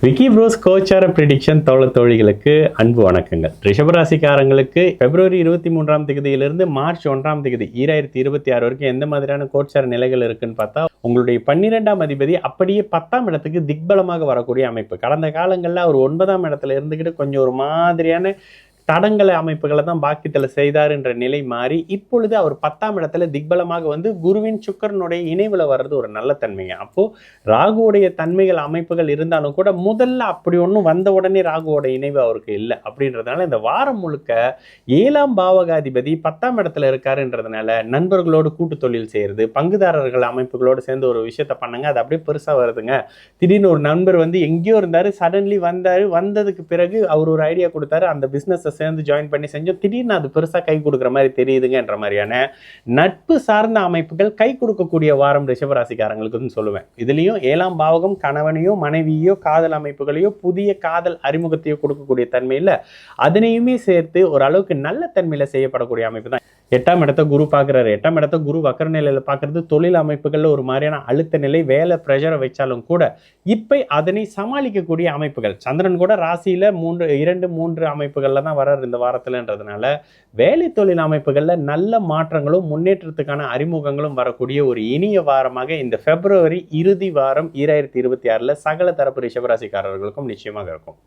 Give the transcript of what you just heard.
Vicky pros கோச்சார prediction தோழிகளுக்கு அன்பு வணக்கங்கள். ரிஷபராசிக்காரங்களுக்கு பிப்ரவரி 23ஆம் தேதியிலிருந்து மார்ச் 1ஆம் தேதி 2026 வரைக்கும் எந்த மாதிரியான கோச்சார நிலைகள் இருக்குன்னு பார்த்தா, உங்களுடைய 12ஆம் அதிபதி அப்படியே 10ஆம் இடத்துக்கு திக்பலமாக வரக்கூடிய அமைப்பு. கடந்த காலங்களில் அவர் 9ஆம் இடத்துல இருந்துக்கிட்டு கொஞ்சம் ஒரு மாதிரியான தடங்கள அமைப்புகளை தான் பாக்கியத்தில் செய்தார் என்ற நிலை மாறி இப்பொழுது அவர் 10ஆம் இடத்துல திக்பலமாக வந்து குருவின் சுக்கரனுடைய இணைவுல வர்றது ஒரு நல்ல தன்மைங்க. அப்போ ராகுவோடைய தன்மைகள் அமைப்புகள் இருந்தாலும் கூட முதல்ல அப்படி ஒன்றும் வந்த உடனே ராகுவோட இணைவு அவருக்கு இல்லை. அப்படின்றதுனால இந்த வாரம் முழுக்க 7ஆம் பாவகாதிபதி 10ஆம் இடத்துல இருக்காருன்றதுனால நண்பர்களோடு கூட்டு தொழில் செய்யறது, பங்குதாரர்கள் அமைப்புகளோடு சேர்ந்து ஒரு விஷயத்த பண்ணுங்க, அது அப்படியே பெருசா வருதுங்க. திடீர்னு ஒரு நண்பர் வந்து எங்கேயோ இருந்தாரு, சடன்லி வந்தாரு, வந்ததுக்கு பிறகு அவர் ஒரு ஐடியா கொடுத்தாரு, அந்த பிசினஸ் சேர்ந்து ஜாயின் பண்ணி செஞ்சோம், திடீர்னு அது பெருசா கை கொடுக்குற மாதிரி தெரியுதுங்கன்ற மாதிரியான நட்பு சார்ந்த அமைப்புகள் கை கொடுக்கக்கூடிய வாரம் ரிஷபராசிக்காரங்களுக்கு சொல்லுவேன். இதுலயும் 7ஆம் பாவகம் கணவனையோ மனைவியோ காதல் அமைப்புகளையோ புதிய காதல் அறிமுகத்தையோ கொடுக்கக்கூடிய தன்மையில அதனையுமே சேர்த்து ஒரு அளவுக்கு நல்ல தன்மையில செய்யப்படக்கூடிய அமைப்பு தான். 8ஆம் இடத்தை குரு பார்க்குறாரு. 8ஆம் இடத்தை குரு வக்கர நிலையில பார்க்கறது தொழில் அமைப்புகள்ல ஒரு மாதிரியான அழுத்த நிலை, வேலை பிரஷரை வச்சாலும் கூட இப்ப அதனை சமாளிக்கக்கூடிய அமைப்புகள். சந்திரன் கூட ராசியில 2-3 அமைப்புகள்ல தான் வர்றாரு இந்த வாரத்துலன்றதுனால வேலை தொழில் அமைப்புகள்ல நல்ல மாற்றங்களும் முன்னேற்றத்துக்கான அறிமுகங்களும் வரக்கூடிய ஒரு இனிய வாரமாக இந்த பிப்ரவரி இறுதி வாரம் 2026 சகல தரப்பு ரிஷபராசிக்காரர்களுக்கும் நிச்சயமாக இருக்கும்.